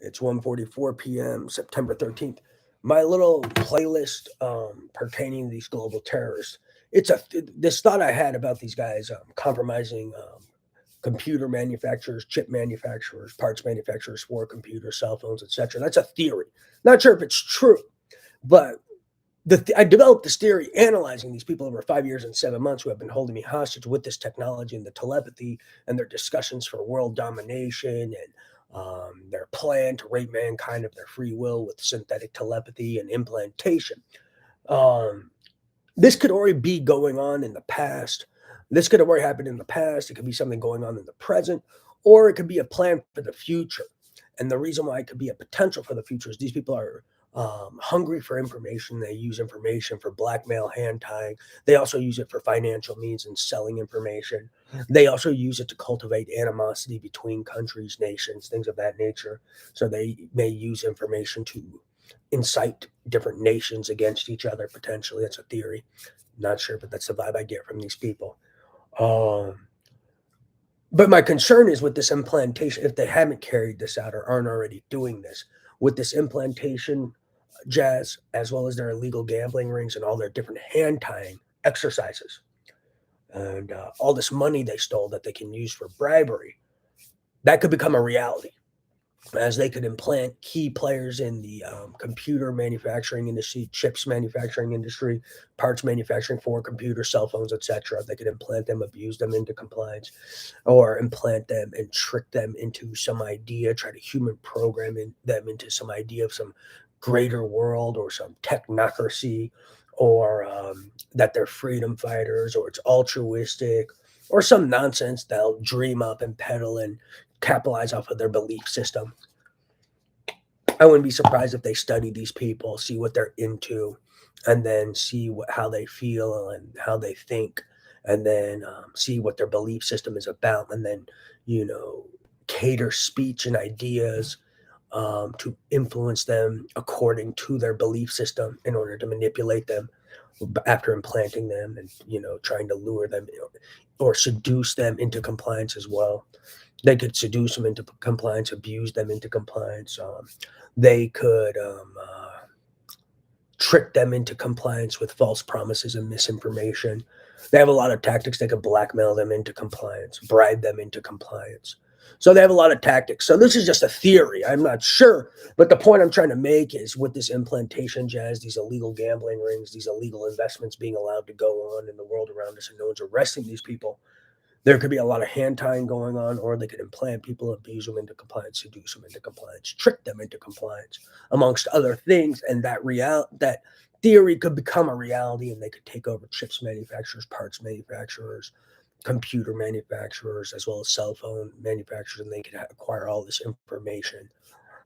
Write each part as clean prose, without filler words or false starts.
It's 1:44 p.m., September 13th. My little playlist pertaining to these global terrorists. This thought I had about these guys compromising computer manufacturers, chip manufacturers, parts manufacturers for computers, cell phones, etc. That's a theory. Not sure if it's true, but I developed this theory analyzing these people over 5 years and 7 months who have been holding me hostage with this technology and the telepathy and their discussions for world domination and their plan to rape mankind of their free will with synthetic telepathy and implantation. Um, this could already be going on in the past. This could have already happened in the past. It could be something going on in the present, or it could be a plan for the future. And the reason why it could be a potential for the future is these people are hungry for information. They use information for blackmail, hand tying. They also use it for financial means and selling information. They also use it to cultivate animosity between countries, nations, things of that nature. So they may use information to incite different nations against each other potentially. That's a theory. Not sure, but that's the vibe I get from these people. Um, but my concern is with this implantation, if they haven't carried this out or aren't already doing this, with this implantation jazz, as well as their illegal gambling rings and all their different hand tying exercises, and all this money they stole that they can use for bribery, that could become a reality as they could implant key players in the computer manufacturing industry, chips manufacturing industry, parts manufacturing for computers, cell phones, etc. They could implant them, abuse them into compliance, or implant them and trick them into some idea, try to human program them into some idea of some greater world or some technocracy, or that they're freedom fighters, or it's altruistic, or some nonsense they'll dream up and peddle and capitalize off of their belief system. I wouldn't be surprised if they study these people, see what they're into, and then see how they feel and how they think, and then see what their belief system is about, and then, you know, cater speech and ideas to influence them according to their belief system in order to manipulate them after implanting them and, trying to lure them or seduce them into compliance as well. They could seduce them into compliance, abuse them into compliance. They could trick them into compliance with false promises and misinformation. They have a lot of tactics. They could blackmail them into compliance, bribe them into compliance. So they have a lot of tactics. So this is just a theory. I'm not sure. But the point I'm trying to make is with this implantation jazz, these illegal gambling rings, these illegal investments being allowed to go on in the world around us, and no one's arresting these people, there could be a lot of hand tying going on, or they could implant people, abuse them into compliance, seduce them into compliance, trick them into compliance, amongst other things. And that theory could become a reality, and they could take over chips manufacturers, parts manufacturers, computer manufacturers, as well as cell phone manufacturers, and they could acquire all this information.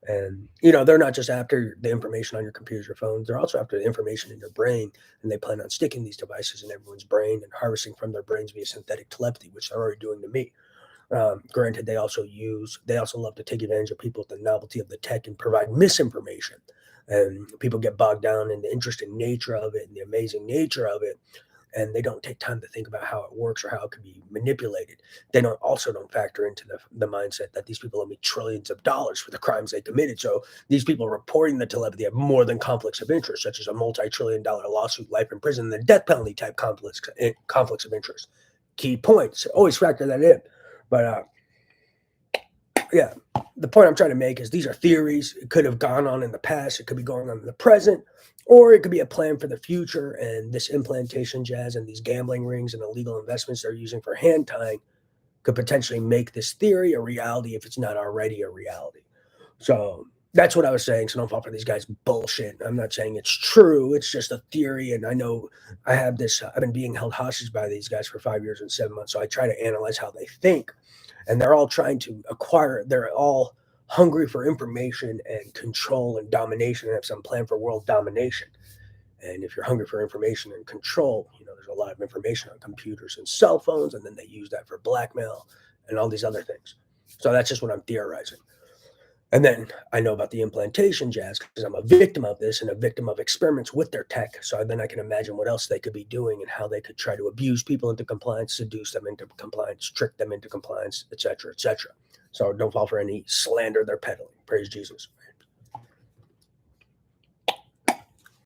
And they're not just after the information on your computers or phones; they're also after the information in your brain. And they plan on sticking these devices in everyone's brain and harvesting from their brains via synthetic telepathy, which they're already doing to me. Granted, they also love to take advantage of people with the novelty of the tech and provide misinformation. And people get bogged down in the interesting nature of it and the amazing nature of it, and they don't take time to think about how it works or how it can be manipulated. They don't factor into the mindset that these people owe me trillions of dollars for the crimes they committed. So these people reporting the telepathy have more than conflicts of interest, such as a multi-trillion-dollar lawsuit, life in prison, and the death penalty type conflicts of interest. Key points. Always factor that in. But yeah, the point I'm trying to make is these are theories. It could have gone on in the past. It could be going on in the present, or it could be a plan for the future. And this implantation jazz and these gambling rings and illegal investments they're using for hand tying could potentially make this theory a reality if it's not already a reality. So that's what I was saying. So don't fall for these guys' bullshit. I'm not saying it's true. It's just a theory. And I know I've been being held hostage by these guys for 5 years and 7 months. So I try to analyze how they think, and they're all trying to acquire, they're all hungry for information and control and domination and have some plan for world domination. And if you're hungry for information and control, there's a lot of information on computers and cell phones, and then they use that for blackmail and all these other things. So that's just what I'm theorizing. And then I know about the implantation jazz because I'm a victim of this and a victim of experiments with their tech. So then I can imagine what else they could be doing and how they could try to abuse people into compliance, seduce them into compliance, trick them into compliance, etc., etc. So don't fall for any slander they're peddling. Praise Jesus.